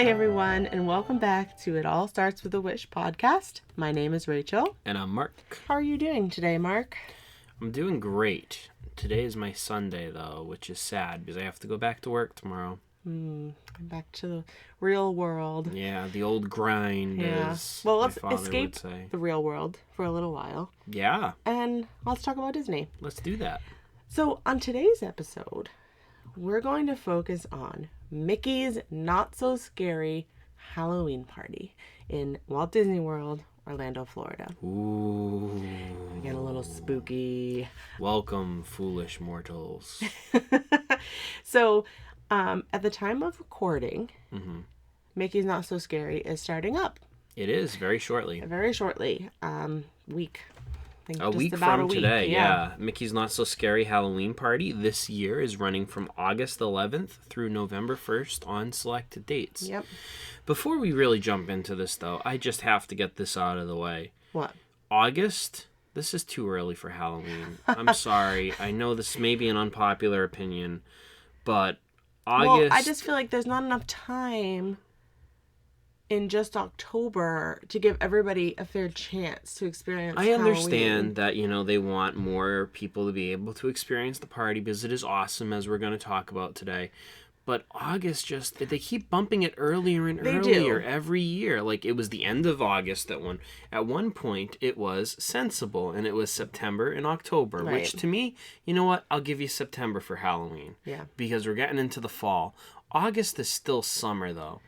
Hi, everyone, and welcome back to It All Starts With a Wish podcast. My name is Rachel. And I'm Mark. How are you doing today, Mark? I'm doing great. Today is my Sunday, though, which is sad because I have to go back to work tomorrow. Back to the real world. Yeah, the old grind, as well, my let's father escape would say. the real world for a little while. Yeah, And let's talk about Disney. let's do that. So, on today's episode, we're going to focus on Mickey's Not So Scary Halloween Party in Walt Disney World, Orlando, Florida. Ooh. Again, a little spooky. Welcome, foolish mortals. So, at the time of recording, Mm-hmm. Mickey's Not So Scary is starting up It is, very shortly. very shortly. Week. I think A just week about from a week. today, yeah. Mickey's Not So Scary Halloween Party this year is running from August 11th through November 1st on selected dates. Yep. Before we really jump into this, though, I just have to get this out of the way. What? August? This is too early for Halloween. I'm sorry. I know this may be an unpopular opinion, but August... Well, I just feel like there's not enough time in just October to give everybody a fair chance to experience I Halloween. understand that, they want more people to be able to experience the party because it is awesome, as we're going to talk about today. But August they keep bumping it earlier and earlier every year. Like, it was the end of August at one point it was sensible, and it was September and October, Right. which to me, you know what? I'll give you September for Halloween. Yeah. Because we're getting into the fall. August is still summer, though.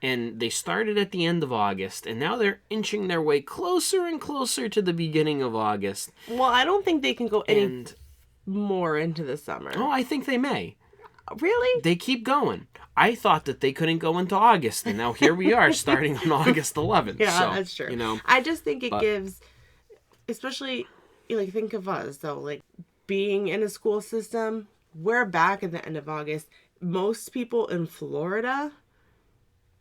And they started at the end of August, and now they're inching their way closer and closer to the beginning of August. Well, I don't think they can go any more into the summer. Oh, I think they may. Really? They keep going. I thought that they couldn't go into August, and now here we are starting on August 11th. Yeah, so, that's true. I just think it gives, especially, think of us, though, like, being in a school system, we're back at the end of August. Most people in Florida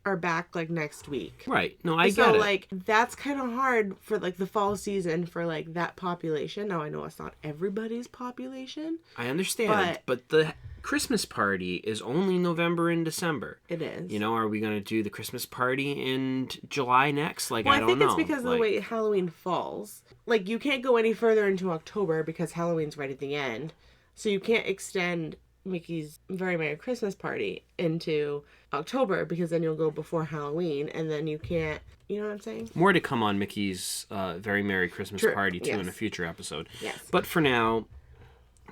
are back, like, next week. Right. No, I get So, it. like, that's kind of hard for, like, the fall season for, like, that population. Now, I know it's not everybody's population. I understand, but the Christmas party is only November and December. It is. Are we going to do the Christmas party in July next? Like, I don't know. I think it's because of the way Halloween falls. Like, you can't go any further into October because Halloween's right at the end. So you can't extend Mickey's Very Merry Christmas Party into October because then you'll go before Halloween, and then you can't, you know what I'm saying? More to come on Mickey's Very Merry Christmas Party, too, in a future episode. Yes. But for now,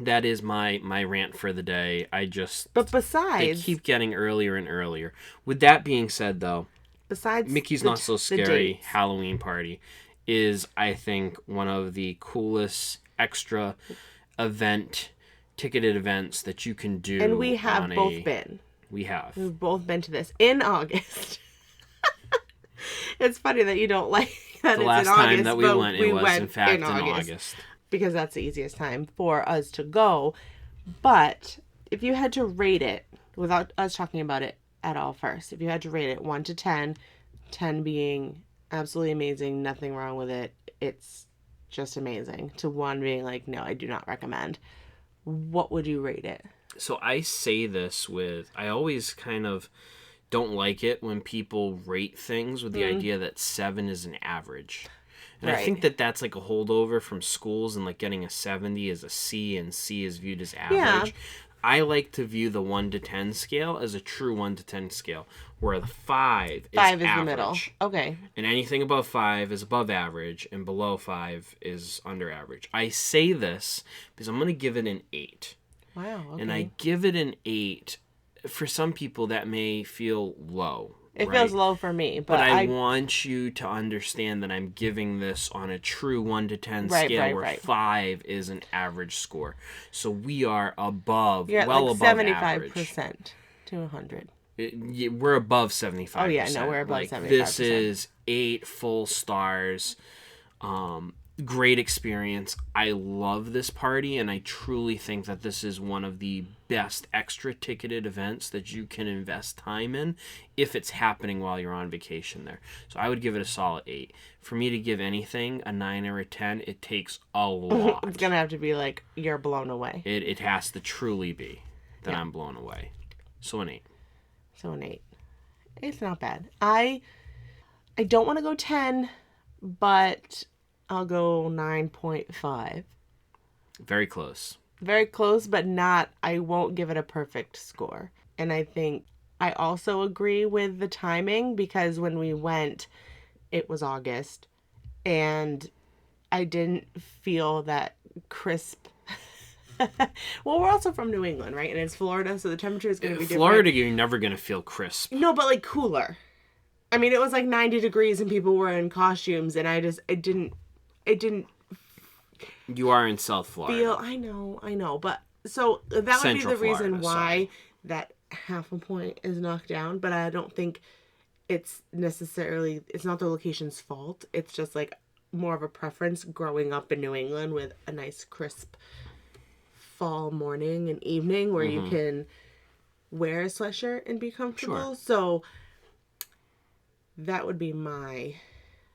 that is my rant for the day. But besides... They keep getting earlier and earlier. With that being said, though, besides Mickey's Not So Scary Halloween Party is, I think, one of the coolest extra ticketed events that you can do. And we have both been. We have. We've both been to this in August. It's funny that you don't like that the it's last in August, time that we went, it was in fact in August. Because that's the easiest time for us to go. But if you had to rate it, without us talking about it at all first, if you had to rate it 1 to 10, 10 being absolutely amazing, nothing wrong with it, it's just amazing, to 1 being like, no, I do not recommend, what would you rate it? So I say this I always kind of don't like it when people rate things with the idea that 7 is an average. And I think that that's like a holdover from schools, and like getting a 70 is a C and C is viewed as average. Yeah. I like to view the 1 to 10 scale as a true 1 to 10 scale, where the 5 is average. The middle. Okay. And anything above 5 is above average, and below 5 is under average. I say this because I'm going to give it an 8. Wow, okay. And I give it an 8. For some people, that may feel low. It feels low for me, but I want you to understand that I'm giving this on a true 1 to 10 scale, where 5 is an average score. So we are above, You're well like above 75% average. To 100. We're above 75%. Oh yeah, no, we're above 75%. This is 8 full stars. Great experience. I love this party, and I truly think that this is one of the best extra ticketed events that you can invest time in if it's happening while you're on vacation there. So I would give it a solid 8. For me to give anything a 9 or a 10, it takes a lot. It's gonna have to be like you're blown away. It has to truly be that I'm blown away. So an 8. So an 8. It's not bad. I don't want to go 10, but I'll go 9.5. Very close. Very close, but not, I won't give it a perfect score. And I think I also agree with the timing because when we went, it was August and I didn't feel that crisp. Well, we're also from New England, right? And it's Florida, so the temperature is going to be Florida, different. you're never going to feel crisp. No, but like cooler. I mean, it was like 90 degrees and people were in costumes, and it didn't You are in South Florida. I know, but so that would be Central the reason Florida, why sorry. that half a point is knocked down, but I don't think it's not the location's fault. It's just like more of a preference growing up in New England with a nice crisp fall morning and evening where you can wear a sweatshirt and be Sure. comfortable. So that would be my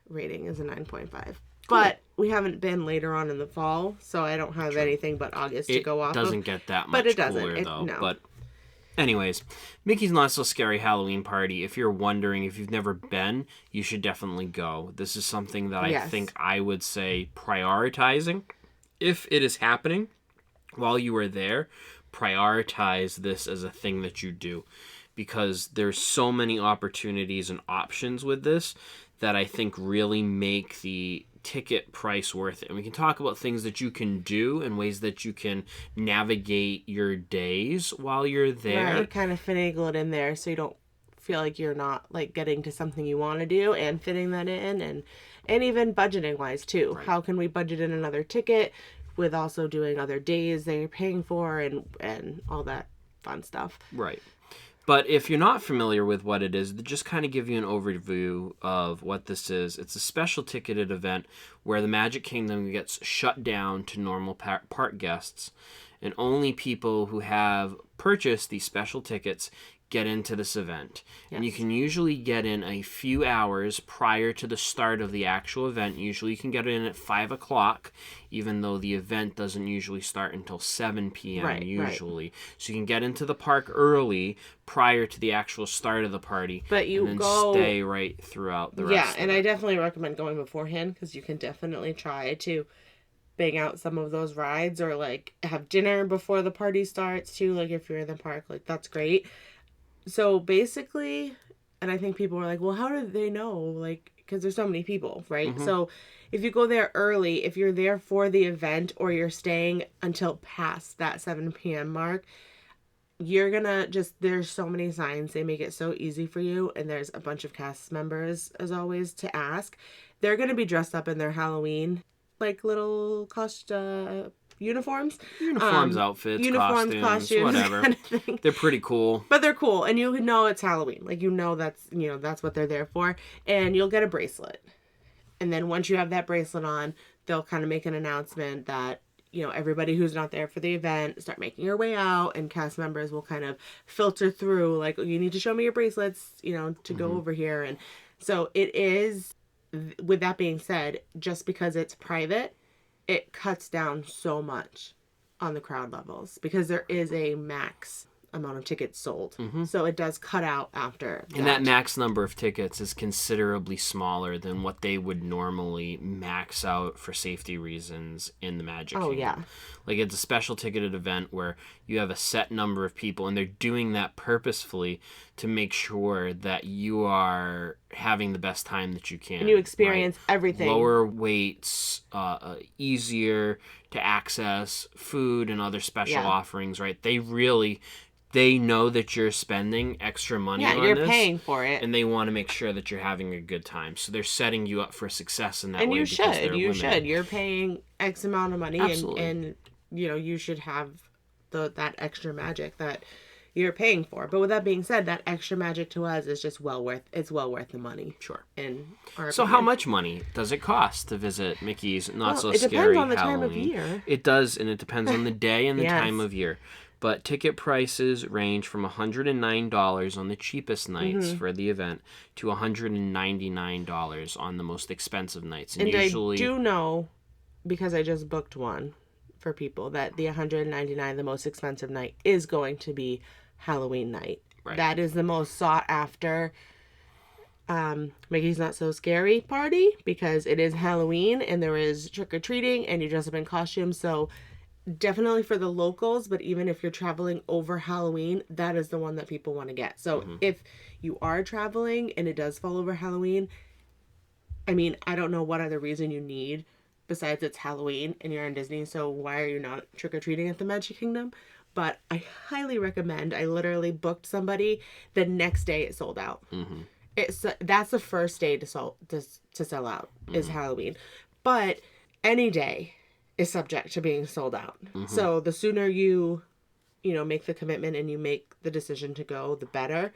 rating is a 9.5. Cool. But we haven't been later on in the fall, so I don't have anything but August to It go off of. doesn't get that But much it doesn't. cooler, though. No. But anyways, Mickey's Not So Scary Halloween Party. If you're wondering, if you've never been, you should definitely go. This is something that I Yes. think I would say prioritizing. If it is happening while you are there, prioritize this as a thing that you do. Because there's so many opportunities and options with this that I think really make the ticket price worth it. And we can talk about things that you can do and ways that you can navigate your days while you're there. Right, kind of finagle it in there so you don't feel like you're not like getting to something you want to do and fitting that in and even budgeting wise too. Right. How can we budget in another ticket with also doing other days that you're paying for and all that fun stuff. Right. But if you're not familiar with what it is, just kind of give you an overview of what this is. It's a special ticketed event where the Magic Kingdom gets shut down to normal park guests, and only people who have purchased these special tickets get into this event. And you can usually get in a few hours prior to the start of the actual event. Usually you can get in at 5 o'clock, even though the event doesn't usually start until 7 p.m. Right. usually. So you can get into the park early prior to the actual start of the party. But you and then go stay right throughout the rest of and it. I definitely recommend going beforehand because you can definitely try to bang out some of those rides or like have dinner before the party starts too. Like if you're in the park, like that's great. So basically, and I think people were like, well, how do they know? Like, because there's so many people, right? So if you go there early, if you're there for the event or you're staying until past that 7 p.m. mark, you're gonna just, there's so many signs. They make it so easy for you. And there's a bunch of cast members, as always, to ask. They're gonna be dressed up in their Halloween, like little uniforms. Outfits, Uniforms, costumes, whatever. kind of thing. They're pretty cool. But they're cool, and you know it's Halloween. Like that's what they're there for, and you'll get a bracelet. And then once you have that bracelet on, they'll kind of make an announcement that everybody who's not there for the event start making your way out, and cast members will kind of filter through like, you need to show me your bracelets, to go over here. And so it is. With that being said, just because it's private, it cuts down so much on the crowd levels because there is a max amount of tickets sold. So it does cut out after that. And that max number of tickets is considerably smaller than what they would normally max out for safety reasons in the Magic Kingdom. Yeah. Like it's a special ticketed event where you have a set number of people, and they're doing that purposefully to make sure that you are having the best time that you can. And you experience everything. Lower weights, easier to access food and other special offerings, right? They know that you're spending extra money on you're this. paying for it. And they want to make sure that you're having a good time. So they're setting you up for success in that And way. you because should. they're You limited. should. You're paying X amount of money. Absolutely. And you should have that extra magic that you're paying for. But with that being said, that extra magic to us is just well worth the money. Sure. In our So opinion. how much money does it cost to visit Mickey's Not So it Scary depends on the Halloween? time of year. It does, and it depends on the day and the Yes. time of year. But ticket prices range from $109 on the cheapest nights for the event to $199 on the most expensive nights. And usually, I do know, because I just booked one for people, that the $199, the most expensive night, is going to be Halloween night. Right. That is the most sought after Mickey's Not So Scary party, because it is Halloween and there is trick-or-treating and you dress up in costumes. So definitely for the locals, but even if you're traveling over Halloween, that is the one that people want to get. So if you are traveling and it does fall over Halloween, I mean, I don't know what other reason you need besides it's Halloween and you're in Disney, so why are you not trick-or-treating at the Magic Kingdom? But I highly recommend. I literally booked somebody, the next day it sold out. It's that's the first day to sell out is Halloween. But any day is subject to being sold out. So the sooner you make the commitment and you make the decision to go, the better.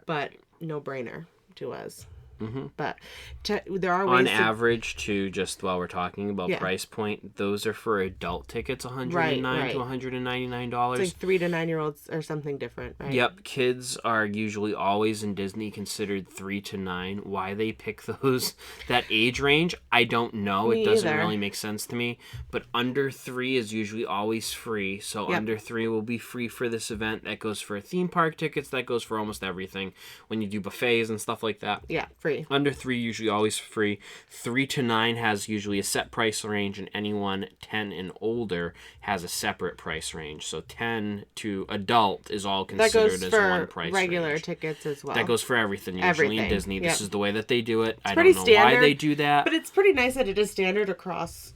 But no brainer to us. But there are ways On average, too, just while we're talking about Yeah. price point, those are for adult tickets, $109 Right. to $199. It's like 3 to 9 year olds or something different, right? Yep, kids are usually always in Disney considered 3 to 9. Why they pick that age range, I don't know. Me It doesn't either. really make sense to me. But under 3 is usually always free. So Yep. under 3 will be free for this event. That goes for theme park tickets. That goes for almost everything. When you do buffets and stuff like that. Yeah, free. Under 3 usually always free. 3 to 9 has usually a set price range, and anyone 10 and older has a separate price range. So 10 to adult is all That considered goes as for one price regular range. tickets as well. That goes for everything usually Everything, in Disney. This yep. is the way that they do it. I pretty don't know why standard, they do that. But it's pretty nice that it is standard across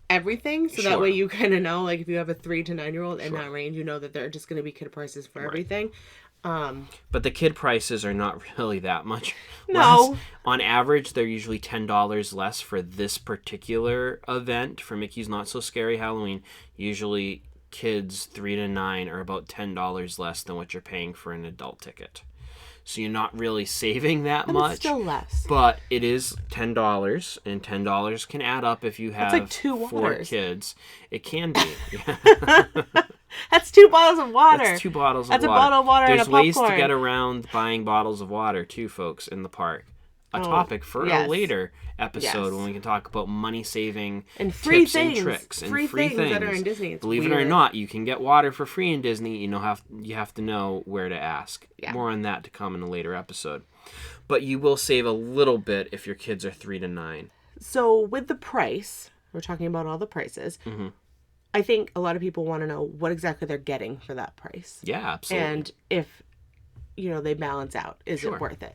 everything. So that Sure. way you kind of know, like if you have a 3 to 9 year old in that range, you know that they're just going to be kid prices for everything. But the kid prices are not really that much No. less. On average, they're usually $10 less for this particular event. For Mickey's Not So Scary Halloween, usually kids 3 to 9 are about $10 less than what you're paying for an adult ticket. So you're not really saving that But much. it's still less. But it is $10, and $10 can add up if you have like 2 4 waters. kids. It can be. Yeah. That's 2 bottles of water. That's 2 bottles of That's water. a bottle of water There's and a ways to popcorn. get around buying bottles of water too, folks, in the park. A topic for yes. a later episode Yes. when we can talk about money saving And free tips things. and tricks and Free free things that are in Disney. It's Believe it or weird. not, you can get water for free in Disney. You have to know where to ask. Yeah. More on that to come in a later episode. But you will save a little bit if your kids are 3 to 9. So with the price, we're talking about all the prices. Mm-hmm. I think a lot of people want to know what exactly they're getting for that price. Yeah, absolutely. And if they balance out, is Sure. it worth it?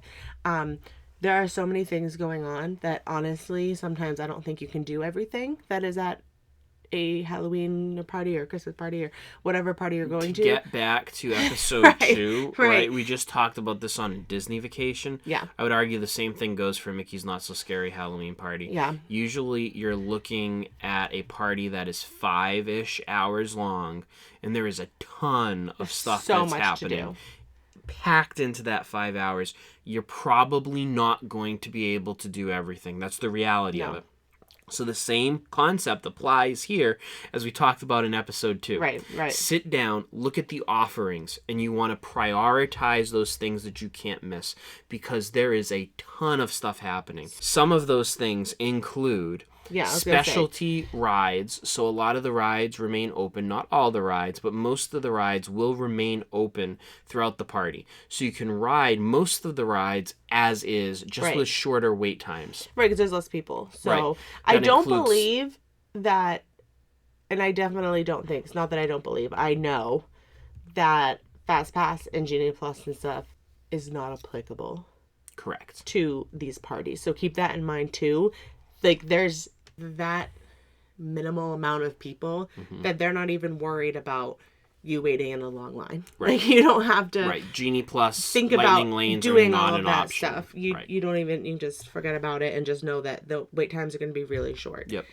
There are so many things going on that honestly sometimes I don't think you can do everything that is at a Halloween party or Christmas party or whatever party you're going to. Get back to episode Right, 2, right. right? We just talked about this on Disney Vacation. Yeah. I would argue the same thing goes for Mickey's Not So Scary Halloween Party. Yeah. Usually you're looking at a party that is 5-ish hours long, and there is a ton of stuff so that's much to happening. do. Packed into that 5 hours, you're probably not going to be able to do everything. That's the reality of No. it. So the same concept applies here as we talked about in episode 2. Right. Sit down, look at the offerings, and you want to prioritize those things that you can't miss because there is a ton of stuff happening. Some of those things include Yeah, I was gonna say. specialty rides. So a lot of the rides remain open, not all the rides, but most of the rides will remain open throughout the party. So you can ride most of the rides as is, just Right. with shorter wait times. Right, because there's less people. So Right. I That don't includes- believe that, and I definitely don't think, it's not that I don't believe, I know that Fast Pass and Genie Plus and stuff is not applicable Correct. to these parties. So keep that in mind too. Like there's that minimal amount of people that they're not even worried about you waiting in a long line. Right. Like you don't have to Right. Genie Plus, think lightning about lanes doing are not all of an that option. stuff. You Right. you don't even, you just forget about it and just know that the wait times are going to be really short. Yep.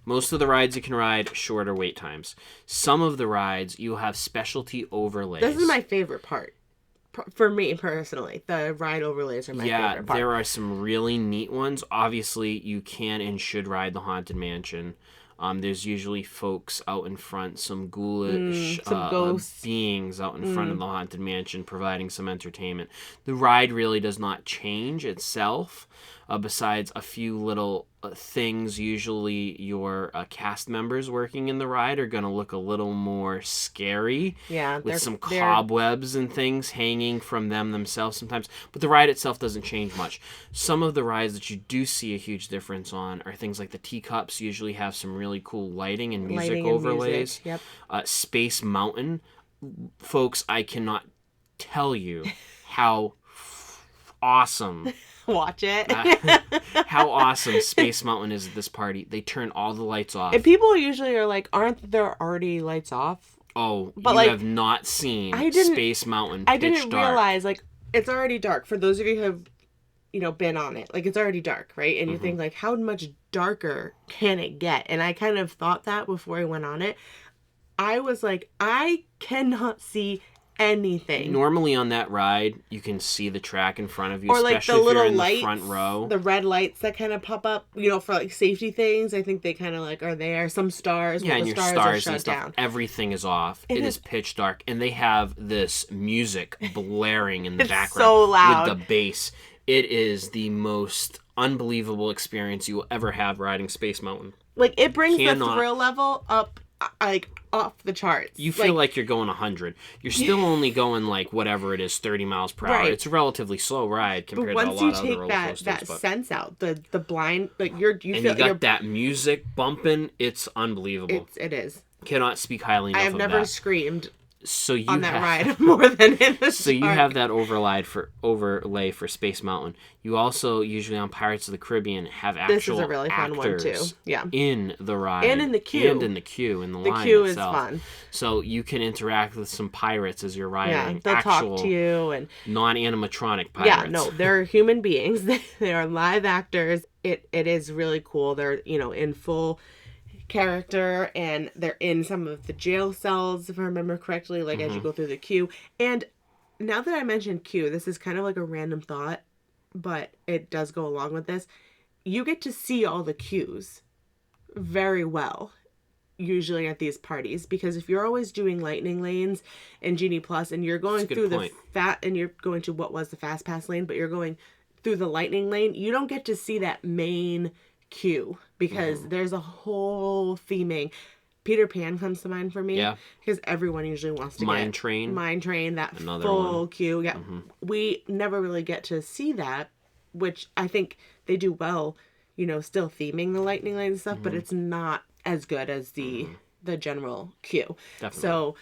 Most of the rides you can ride, shorter wait times. Some of the rides, you'll have specialty overlays. This is my favorite part. For me personally, the ride overlays are my favorite part. there are some really neat ones. Obviously, you can and should ride the Haunted Mansion. There's usually folks out in front, some ghoulish some ghosts. beings out in front of the Haunted Mansion providing some entertainment. The ride really does not change itself. besides a few little things. Usually your cast members working in the ride are going to look a little more scary, Yeah, with some they're cobwebs and things hanging from them themselves sometimes. But the ride itself doesn't change much. Some of the rides that you do see a huge difference on are things like the teacups usually have some really cool lighting and music lighting and overlays. music. Yep. Space Mountain, folks, I cannot tell you how awesome Watch it. how awesome Space Mountain is at this party. They turn all the lights off. And people usually are like, aren't there already lights off? Oh, But, you like, have not seen I didn't- Space Mountain I pitch didn't dark. realize, like, it's already dark. For those of you who have, been on it, like, it's already dark, right? And you think, like, how much darker can it get? And I kind of thought that before I went on it. I was like, I cannot see anything. Normally on that ride, you can see the track in front of you, Or like especially the if you're little in lights, the front row. the red lights that kind of pop up, for like safety things. I think they kind of like are there. Some stars, Yeah, well, and the your stars are stars shut and stuff, down. everything is off. It is pitch dark, and they have this music blaring in the It's background so loud. with the bass. It is the most unbelievable experience you will ever have riding Space Mountain. Like it brings the Cannot. thrill level up, like off the charts. You feel like you're going 100. You're still only going like whatever it is, 30 miles per hour. Right. It's a relatively slow ride compared to a once lot you of other take roller that coasters. But sense out, the blind, like and feel you got you're, that music bumping. It's unbelievable. it is. Cannot speak highly enough I have of never that. screamed So you on that have, ride more than in the So you have that overlay for Space Mountain. You also usually on Pirates of the Caribbean have actual This is a really fun one too. actors Yeah. in the ride And in the queue. and in the queue in the The line queue is itself. fun. So you can interact with some pirates as you're Yeah, riding. they'll actual talk to you and non-animatronic pirates. yeah, no, they're human beings. They are live actors. It is really cool. They're, in full character and they're in some of the jail cells, if I remember correctly, like as you go through the queue. And now that I mentioned queue, this is kind of like a random thought, but it does go along with this. You get to see all the queues very well usually at these parties, because if you're always doing lightning lanes and Genie Plus and you're going That's a through good point. and you're going to what was the fast pass lane, but you're going through the lightning lane, you don't get to see that main queue because there's a whole theming. Peter Pan comes to mind for me. Yeah. Because everyone usually wants to Mine get Train. Mine Train, that Another full one. queue. Yeah. We never really get to see that, which I think they do well, still theming the lightning lane and stuff, but it's not as good as the general queue. Definitely. So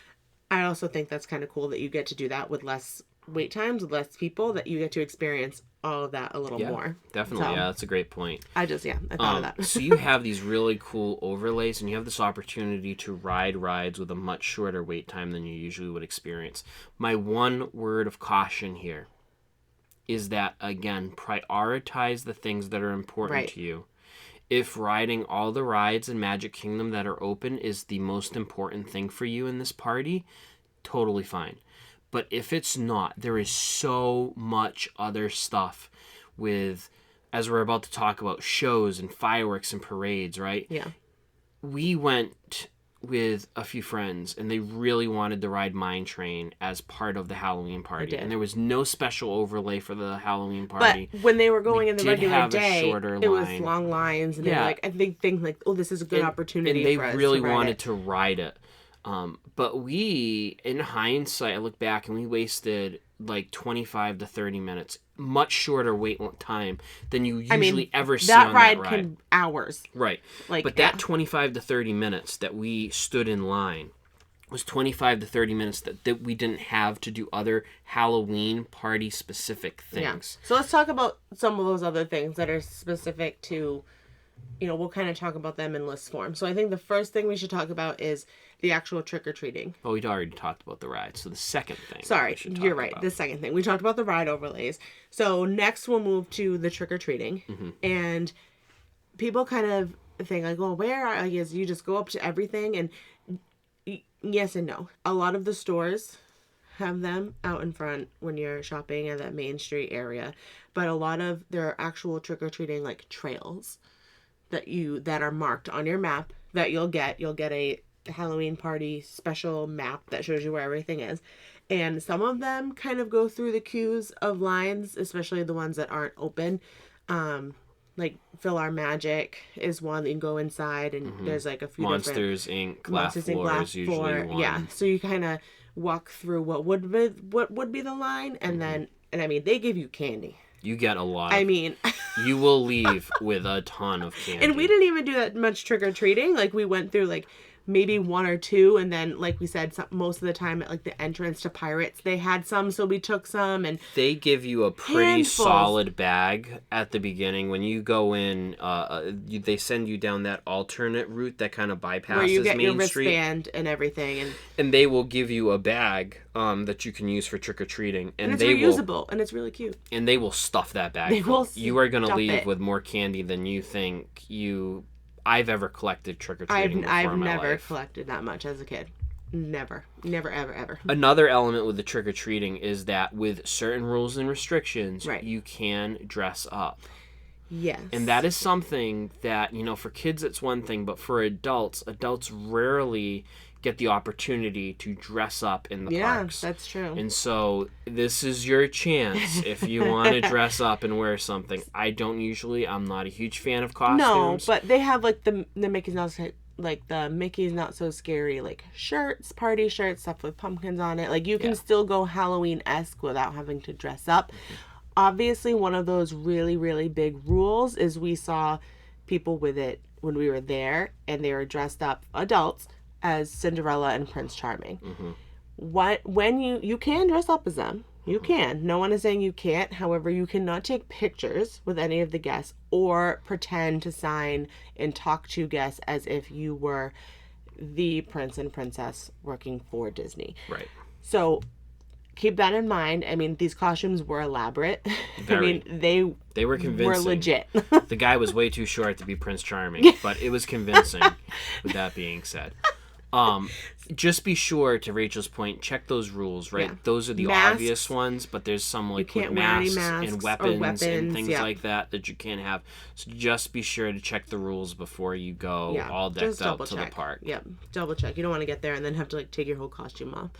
I also think that's kind of cool that you get to do that with less wait times, with less people, that you get to experience all of that a little more. Definitely. So, Yeah, that's a great point. I thought of that. So you have these really cool overlays, and you have this opportunity to ride rides with a much shorter wait time than you usually would experience. My one word of caution here is that, again, prioritize the things that are important Right. to you. If riding all the rides in Magic Kingdom that are open is the most important thing for you in this party, totally fine. But if it's not, there is so much other stuff with, as we're about to talk about, shows and fireworks and parades, right? Yeah. We went with a few friends, and they really wanted to ride Mine Train as part of the Halloween party. did. And there was no special overlay for the Halloween party. But when they were going in the did regular have a day, shorter it was line. long lines, and they Yeah. were like, I think like, oh, this is a good opportunity and they for us really to ride wanted it. to ride it. But we, in hindsight, I look back and we wasted like 25 to 30 minutes, much shorter wait time than you usually ever see that on ride that ride. can hours. Right. Like, But that 25 to 30 minutes that we stood in line was 25 to 30 minutes that we didn't have to do other Halloween party specific things. So let's talk about some of those other things that are specific to, we'll kind of talk about them in list form. So I think the first thing we should talk about is the actual trick-or-treating. Well, we'd already talked about the ride. So the second thing. Sorry, we should talk you're right. about. The second thing. We talked about the ride overlays. So next we'll move to the trick-or-treating. And people kind of think like, well, where are you? You just go up to everything, and yes and no. A lot of the stores have them out in front when you're shopping at that Main Street area, but a lot of there are actual trick-or-treating like trails that are marked on your map that you'll get a Halloween party special map that shows you where everything is. And some of them kind of go through the queues of lines, especially the ones that aren't open. Like Fill Our Magic is one that you can go inside, and there's like a few different Monsters Inc. Glass Monsters and Floor Glass is usually Floor. one. Yeah, so you kind of walk through what would be the line, and then I mean they give you candy. You get a lot. I mean, you will leave with a ton of candy. and we didn't even do that much trick or treating. Like we went through like maybe one or two, and then like we said, most of the time at like the entrance to Pirates, they had some, so we took some. And they give you a pretty handfuls. solid bag at the beginning when you go in. They send you down that alternate route that kind of bypasses where you get Main your Street, wristband and everything, and they will give you a bag that you can use for trick or treating, and it's reusable, and it's really cute. And they will stuff that bag. They will. You are going to leave it with more candy than you think I've ever collected trick or treating. I've never collected that much as a kid. Never, ever, ever. Another element with the trick or treating is that with certain rules and restrictions, you can dress up. Yes. And that is something that, for kids it's one thing, but for adults rarely get the opportunity to dress up in the parks. Yeah, that's true. And so this is your chance if you want to dress up and wear something. I'm not a huge fan of costumes. No, but they have like the Mickey's Not So Scary like shirts, party shirts, stuff with pumpkins on it. Like you can still go Halloween-esque without having to dress up. Obviously, one of those really, really big rules is we saw people with it when we were there, and they were dressed up, adults, as Cinderella and Prince Charming. When you can dress up as them, you can. No one is saying you can't. However, you cannot take pictures with any of the guests or pretend to sign and talk to guests as if you were the prince and princess working for Disney. Right. So keep that in mind. I mean, these costumes were elaborate. Very. I mean, they were convincing. Were legit. The guy was way too short to be Prince Charming, but it was convincing. With that being said, just be sure, to Rachel's point, check those rules. Right, those are the obvious ones, but there's some like with masks and weapons and things like that you can't have. So just be sure to check the rules before you go all decked out to the park. Yep, double check. You don't want to get there and then have to like take your whole costume off.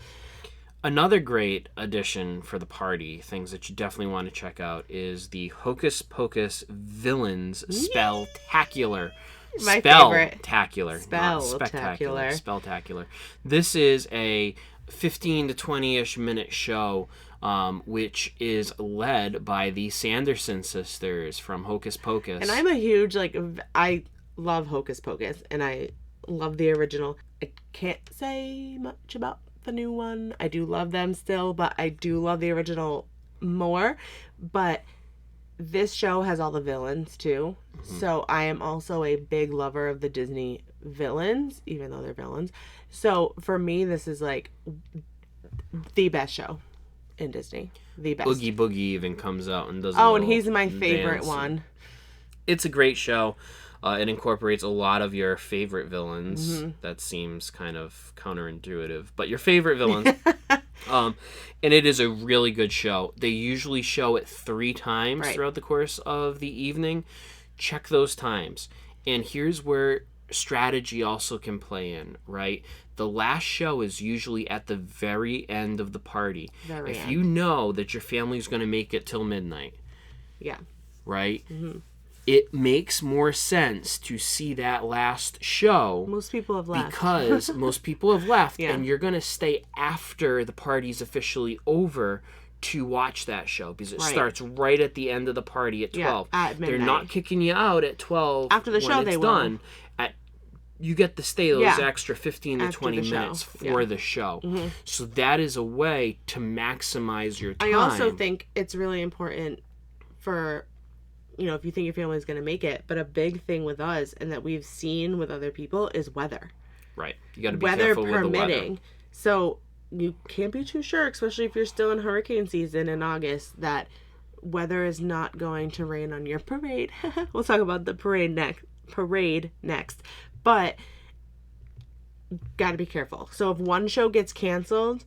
Another great addition for the party, things that you definitely want to check out, is the Hocus Pocus Villains Spelltacular. My favorite. Spectacular. Spelltacular. This is a 15 to 20-ish minute show, which is led by the Sanderson sisters from Hocus Pocus. And I'm a huge, I love Hocus Pocus, and I love the original. I can't say much about the new one. I do love them still, but I do love the original more. But this show has all the villains too. So I am also a big lover of the Disney villains, even though they're villains. So for me, this is like the best show in Disney. The best. Oogie Boogie even comes out and does and he's my favorite one. It's a great show. It incorporates a lot of your favorite villains. That seems kind of counterintuitive, but your favorite villains. And it is a really good show. They usually show it 3 times throughout the course of the evening. Check those times. And here's where strategy also can play in, right? The last show is usually at the very end of the party. If you know that your family's going to make it till midnight. Yeah. Right? It makes more sense to see that last show. Most people have left. Because most people have left, and you're going to stay after the party's officially over to watch that show, because it starts right at the end of the party at 12. Yeah, at midnight. They're not kicking you out at 12 after the show. They done. You get to stay those extra 15 to after 20 minutes for the show. So that is a way to maximize your time. I also think it's really important for, if you think your family is going to make it, but a big thing with us and that we've seen with other people is weather. Right. You got to be careful with the weather. So you can't be too sure, especially if you're still in hurricane season in August, that weather is not going to rain on your parade. We'll talk about the parade next. But got to be careful. So if one show gets canceled,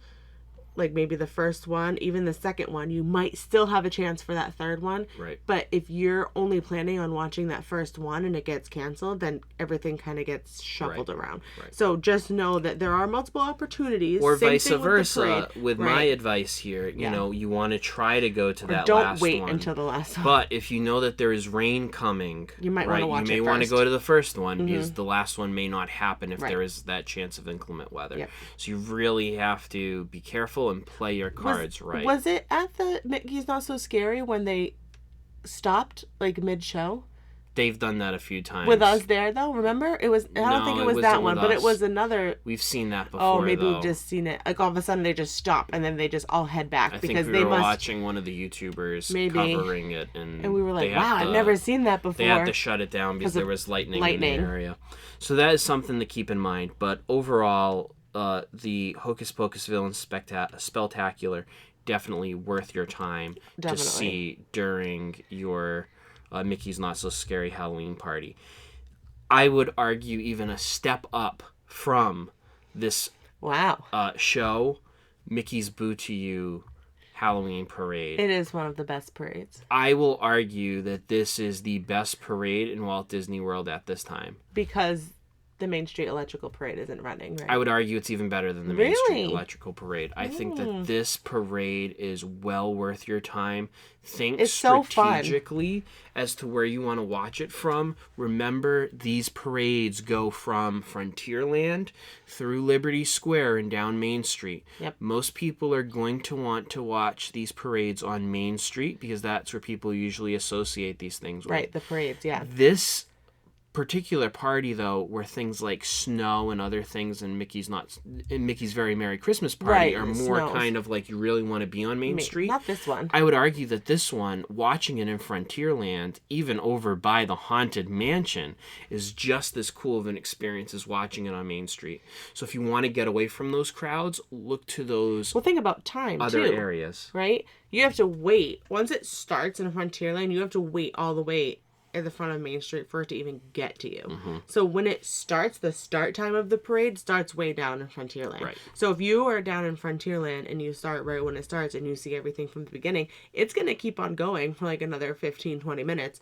like maybe the first one, even the second one, you might still have a chance for that third one. Right. But if you're only planning on watching that first one and it gets canceled, then everything kind of gets shuffled around. Right. So just know that there are multiple opportunities. Or Same vice thing versa. with My advice here, you know, you want to try to go to that don't last wait one. until the last one. But if you know that there is rain coming, you might want to watch you may it want to first. go to the first one because the last one may not happen if there is that chance of inclement weather. Yep. So you really have to be careful and play your cards right. Was it at the Mickey's Not So Scary when they stopped like mid-show? They've done that a few times. With us there, though, remember? I don't think it was that one, but it was another. We've seen that before, Oh, maybe though. we've just seen it. Like, all of a sudden, they just stop, and then they just all head back. I because think they we were must... watching one of the YouTubers covering it, and we were like, wow, I've never seen that before. They had to shut it down because there was lightning in the area. So that is something to keep in mind. But overall, the Hocus Pocus Villain Spectacular, definitely worth your time to see during your Mickey's Not So Scary Halloween party. I would argue even a step up from this show, Mickey's Boo to You Halloween Parade. It is one of the best parades. I will argue that this is the best parade in Walt Disney World at this time. Because the Main Street Electrical Parade isn't running, right? I would argue it's even better than the Main Street Electrical Parade. I think that this parade is well worth your time. Think strategically as to where you want to watch it from. Remember, these parades go from Frontierland through Liberty Square and down Main Street. Yep. Most people are going to want to watch these parades on Main Street because that's where people usually associate these things with. Right, the parades, yeah. This particular party, though, where things like snow and other things in Mickey's Very Merry Christmas Party are more kind of like you really want to be on Main Street. Not this one. I would argue that this one, watching it in Frontierland, even over by the Haunted Mansion, is just as cool of an experience as watching it on Main Street. So if you want to get away from those crowds, look to those think about time, other areas. Right? You have to wait. Once it starts in Frontierland, you have to wait all the way at the front of Main Street for it to even get to you. Mm-hmm. So when it starts, the start time of the parade starts way down in Frontierland. Right. So if you are down in Frontierland and you start right when it starts and you see everything from the beginning, it's going to keep on going for like another 15, 20 minutes.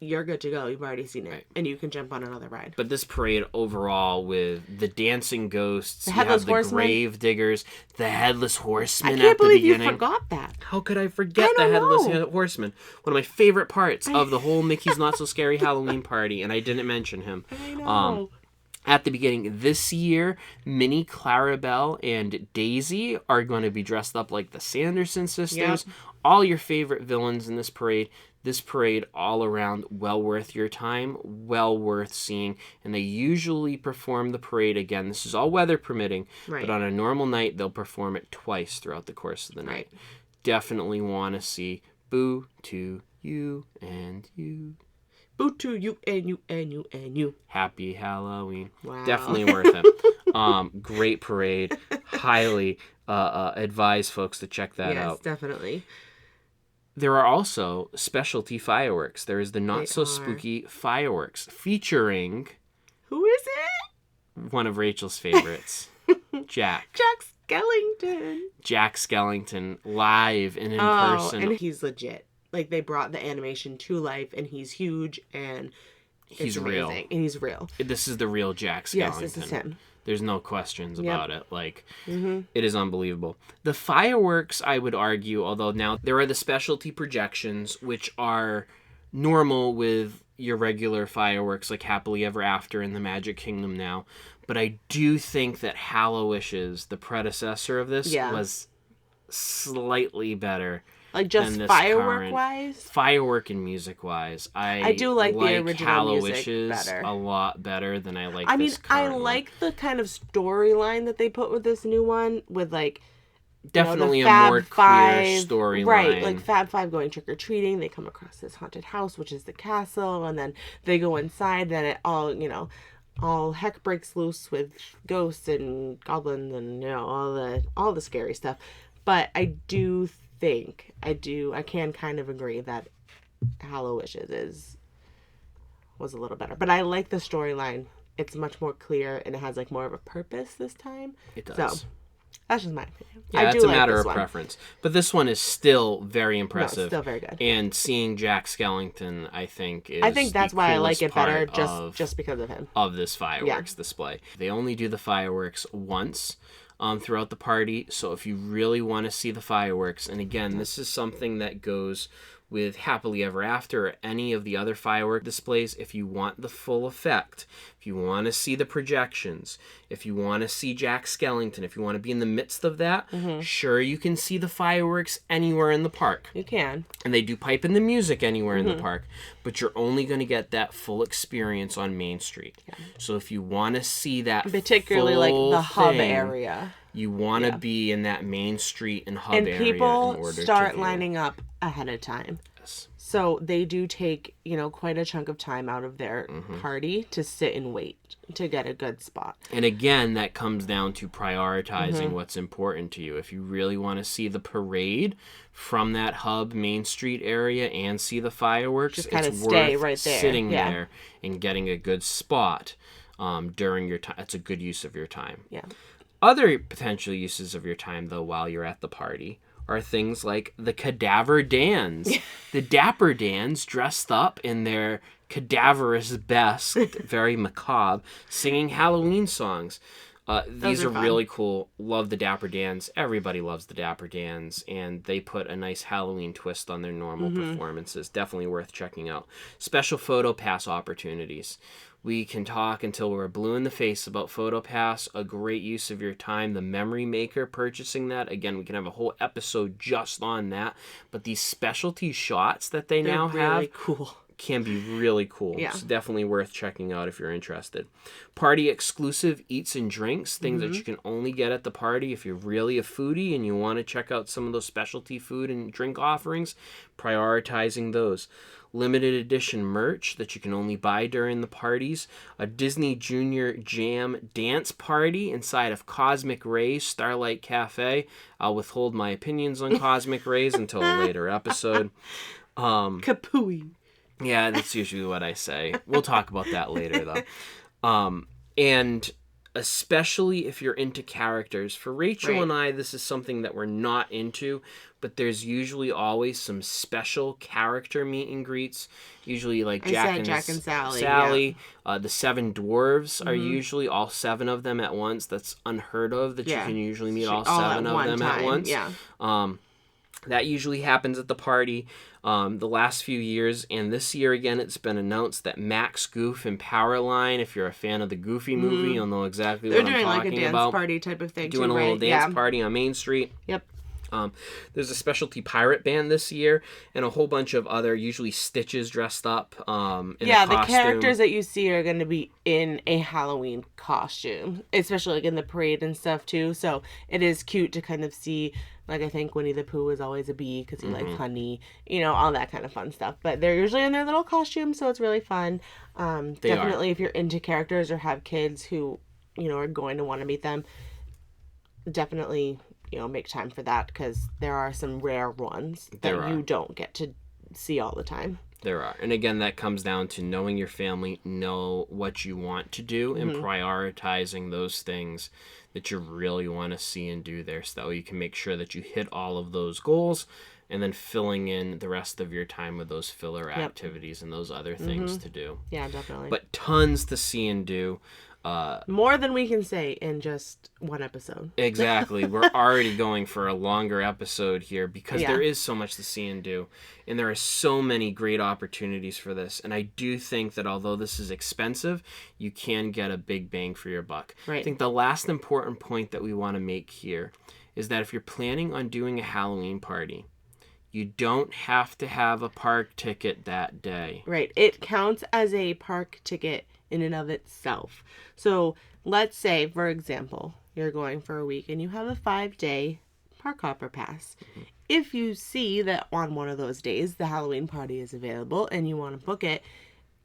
You're good to go. You've already seen it. Right. And you can jump on another ride. But this parade overall with the dancing ghosts, the Headless Horseman, grave diggers, the Headless Horseman at the beginning. I can't believe you forgot that. How could I forget the Headless Horseman? One of my favorite parts of the whole Mickey's Not So Scary Halloween party, and I didn't mention him. I know. At the beginning this year, Minnie, Clarabelle, and Daisy are going to be dressed up like the Sanderson sisters. Yep. All your favorite villains in this parade. This parade, all around, well worth your time, well worth seeing. And they usually perform the parade again. This is all weather permitting, but on a normal night, they'll perform it twice throughout the course of the night. Definitely want to see Boo to You and You. Boo to you and you and you and you. Happy Halloween. Wow. Definitely worth it. Great parade. Highly advise folks to check that out. Yes, definitely. There are also specialty fireworks. There is the Not So Spooky fireworks featuring... Who is it? One of Rachel's favorites. Jack. Jack Skellington. Jack Skellington live and in person. And he's legit. Like, they brought the animation to life, and he's huge, and he's real. And he's real. This is the real Jack Skellington. Yes, this is him. There's no questions about it. Like, it is unbelievable. The fireworks, I would argue, although now there are the specialty projections, which are normal with your regular fireworks, like Happily Ever After in the Magic Kingdom now. But I do think that Hallowishes, the predecessor of this, was slightly better. Like, just firework-wise? Firework and music-wise. I do like the original music better. A lot better than I like this current I like the kind of storyline that they put with this new one, with, like, definitely a more clear storyline. Right, like Fab Five going trick-or-treating. They come across this haunted house, which is the castle, and then they go inside, then it all heck breaks loose with ghosts and goblins and, all the scary stuff. But I do think I can kind of agree that Hallowishes was a little better, but I like the storyline. It's much more clear and it has like more of a purpose this time. It does. So That's just my opinion. Yeah, I it's do a like matter this of one. preference. But this one is still very No, it's impressive. still very good. And seeing Jack Skellington, I think, is I think that's the why I like coolest it better, part just because of him. of this fireworks display. They only do the fireworks once throughout the party. So if you really want to see the fireworks, and again, this is something that goes with Happily Ever After or any of the other firework displays. If you want the full effect, if you want to see the projections, if you want to see Jack Skellington, if you want to be in the midst of that, sure, you can see the fireworks anywhere in the park. You can. And they do pipe in the music anywhere in the park, but you're only going to get that full experience on Main Street. Yeah. So if you want to see that Particularly like the hub area. You want to be in that Main Street and hub and area people in order start to view. lining up ahead of time. Yes. So they do take, quite a chunk of time out of their party to sit and wait to get a good spot. And again, that comes down to prioritizing what's important to you. If you really want to see the parade from that hub Main Street area and see the fireworks, just kind of it's stay worth right there. sitting there and getting a good spot during your time. It's a good use of your time. Yeah. Other potential uses of your time, though, while you're at the party are things like the Cadaver Dans. The Dapper Dans dressed up in their cadaverous best, very macabre, singing Halloween songs. These are really cool. Love the Dapper Dans. Everybody loves the Dapper Dans, and they put a nice Halloween twist on their normal performances. Definitely worth checking out. Special photo pass opportunities. We can talk until we're blue in the face about PhotoPass, a great use of your time. The Memory Maker, purchasing that. Again, we can have a whole episode just on that. But these specialty shots that they're now really have cool. Can be really cool. Yeah. It's definitely worth checking out if you're interested. Party exclusive eats and drinks, things that you can only get at the party. If you're really a foodie and you want to check out some of those specialty food and drink offerings, prioritizing those. Limited edition merch that you can only buy during the parties, a Disney Junior Jam dance party inside of Cosmic Rays Starlight Cafe. I'll withhold my opinions on Cosmic Rays until a later episode. Kapooey. Yeah, that's usually what I say. We'll talk about that later, though. And especially if you're into characters. For Rachel and I, this is something that we're not into, but there's usually always some special character meet and greets. Usually like Jack and Sally. Yeah. The Seven Dwarves are usually all seven of them at once. That's unheard of that you can usually meet all seven of them at once. Yeah. That usually happens at the party the last few years. And this year, again, it's been announced that Max Goof and Powerline, if you're a fan of the Goofy movie, you'll know exactly what I'm talking about. They're doing like a dance party type of thing, doing a little dance party on Main Street. Yep. There's a specialty pirate band this year, and a whole bunch of other, usually Stitches dressed up in a costume. The characters that you see are going to be in a Halloween costume, especially like in the parade and stuff too. So it is cute to kind of see, like I think Winnie the Pooh is always a bee because he likes honey, all that kind of fun stuff. But they're usually in their little costumes, so it's really fun. Definitely, if you're into characters or have kids who, are going to want to meet them, definitely make time for that because there are some rare ones that you don't get to see all the time. There are. And again, that comes down to knowing your family, know what you want to do, and prioritizing those things that you really want to see and do there so that you can make sure that you hit all of those goals and then filling in the rest of your time with those filler activities and those other things to do. Yeah, definitely. But tons to see and do. More than we can say in just one episode. Exactly. We're already going for a longer episode here because there is so much to see and do. And there are so many great opportunities for this. And I do think that although this is expensive, you can get a big bang for your buck. Right. I think the last important point that we want to make here is that if you're planning on doing a Halloween party, you don't have to have a park ticket that day. Right. It counts as a park ticket in and of itself. So let's say, for example, you're going for a week and you have a 5-day park hopper pass. If you see that on one of those days the Halloween party is available and you want to book it,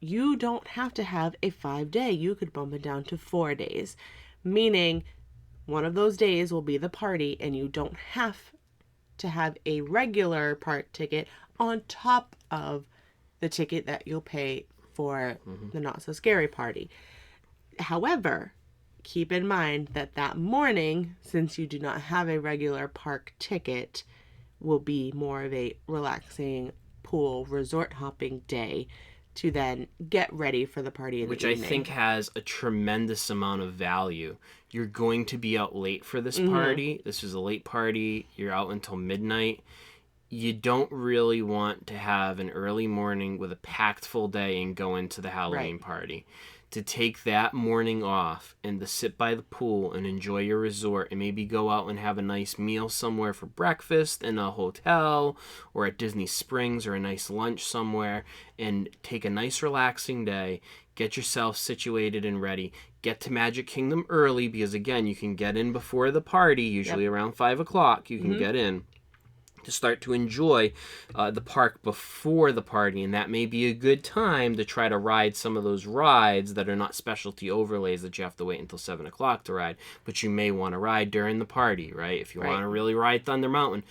you don't have to have a 5-day. You could bump it down to 4 days, meaning one of those days will be the party and you don't have to have a regular park ticket on top of the ticket that you'll pay for the Not So Scary party. However, keep in mind that that morning, since you do not have a regular park ticket, will be more of a relaxing pool resort hopping day to then get ready for the party in Which the I evening. think has a tremendous amount of value. You're going to be out late for this Mm-hmm. party. This is a late party. You're out until midnight. You don't really want to have an early morning with a packed full day and go into the Halloween Right. party. To take that morning off and to sit by the pool and enjoy your resort and maybe go out and have a nice meal somewhere for breakfast in a hotel or at Disney Springs or a nice lunch somewhere and take a nice relaxing day. Get yourself situated and ready. Get to Magic Kingdom early because, again, you can get in before the party, usually Yep. around 5 o'clock. You can Mm-hmm. get in to start to enjoy the park before the party, and that may be a good time to try to ride some of those rides that are not specialty overlays that you have to wait until 7 o'clock to ride, but you may want to ride during the party, right? If you Right. want to really ride Thunder Mountain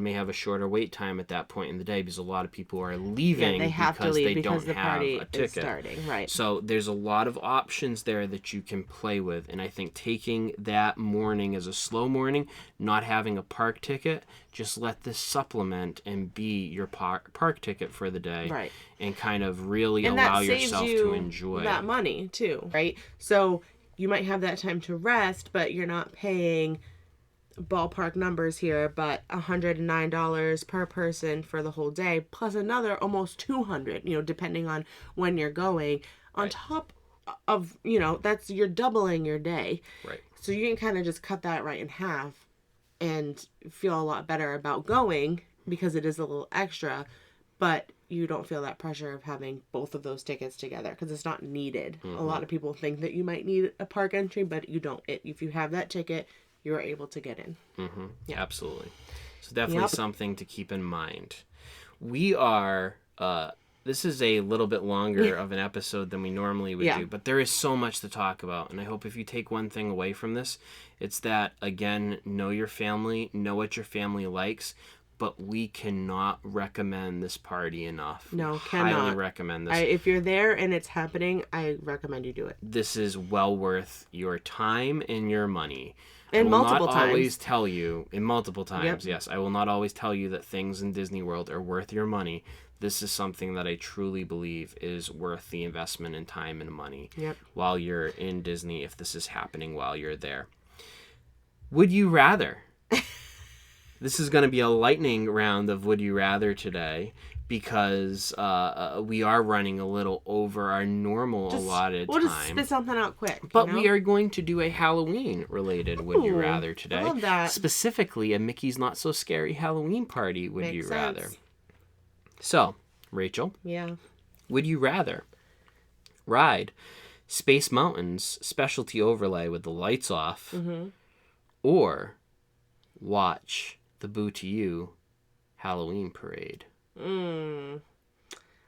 may have a shorter wait time at that point in the day because a lot of people are Yeah, leaving they have to because leave they because don't the have party a is ticket. starting. Right. So there's a lot of options there that you can play with, and I think taking that morning as a slow morning, not having a park ticket, just let this supplement and be your park ticket for the day, Right. and kind of really And allow that saves yourself you to enjoy that it. money too, right? So you might have that time to rest, but you're not paying ballpark numbers here, but $109 per person for the whole day, plus another almost 200, depending on when you're going, on Right. top of, that's you're doubling your day. Right. So you can kind of just cut that right in half and feel a lot better about going because it is a little extra, but you don't feel that pressure of having both of those tickets together because it's not needed. Mm-hmm. A lot of people think that you might need a park entry, but you don't. If you have that ticket, you're able to get in. Mm-hmm. Yeah. Absolutely. So definitely Yep. something to keep in mind. We are this is a little bit longer of an episode than we normally would Yeah. do, but there is so much to talk about, and I hope if you take one thing away from this, it's that, again, know your family, know what your family likes, but we cannot recommend this party enough. No, We cannot. highly recommend this. If you're there and it's happening, I recommend you do it. This is well worth your time and your money. And I will multiple not times. always tell you, in multiple times, Yep. yes, I will not always tell you that things in Disney World are worth your money. This is something that I truly believe is worth the investment in time and money Yep. while you're in Disney if this is happening while you're there. Would you rather? This is going to be a lightning round of Would You Rather today because we are running a little over our normal allotted We'll just time. spit something out quick. But we are going to do a Halloween related Would You Ooh, Rather today. I love that. Specifically, a Mickey's Not So Scary Halloween party Would Makes You sense. Rather. So, Rachel, Yeah. would you rather ride Space Mountain's specialty overlay with the lights off Mm-hmm. or watch the Boo to You Halloween parade?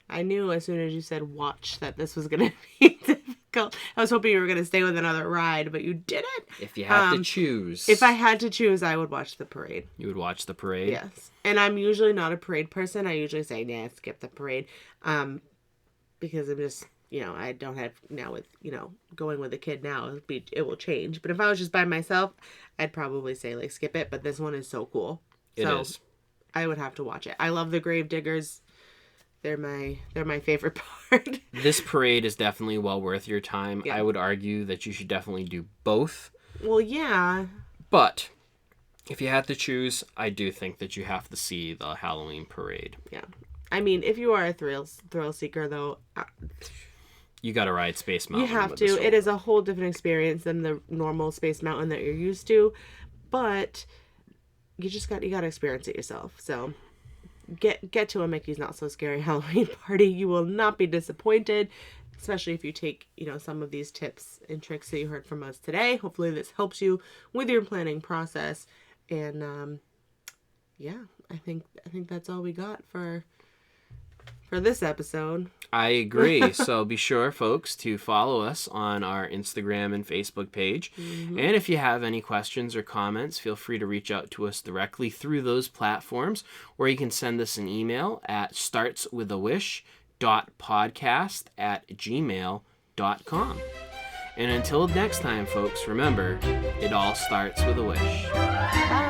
I knew as soon as you said watch that this was going to be difficult. I was hoping you were going to stay with another ride, but you didn't. If you had to choose, If I had to choose, I would watch the parade. you would watch the parade? Yes. And I'm usually not a parade person. I usually say, nah, skip the parade. Because I'm just, I don't have, now with, going with a kid now, it will change. But if I was just by myself, I'd probably say, like, skip it. But this one is so cool. It is. I would have to watch it. I love the grave diggers. They're my favorite part. This parade is definitely well worth your time. Yeah. I would argue that you should definitely do both. Well, yeah. But if you had to choose, I do think that you have to see the Halloween parade. Yeah. I mean, if you are a thrill seeker, though, You got to ride Space Mountain. you have with to. this It is a whole different experience than the normal Space Mountain that you're used to. But you got to experience it yourself. So get to a Mickey's Not So Scary Halloween party. You will not be disappointed, especially if you take, some of these tips and tricks that you heard from us today. Hopefully this helps you with your planning process. And yeah, I think that's all we got for this episode. I agree. So be sure, folks, to follow us on our Instagram and Facebook page. Mm-hmm. And if you have any questions or comments, feel free to reach out to us directly through those platforms, or you can send us an email at startswithawish.podcast@gmail.com. And until next time, folks, remember, it all starts with a wish. Bye.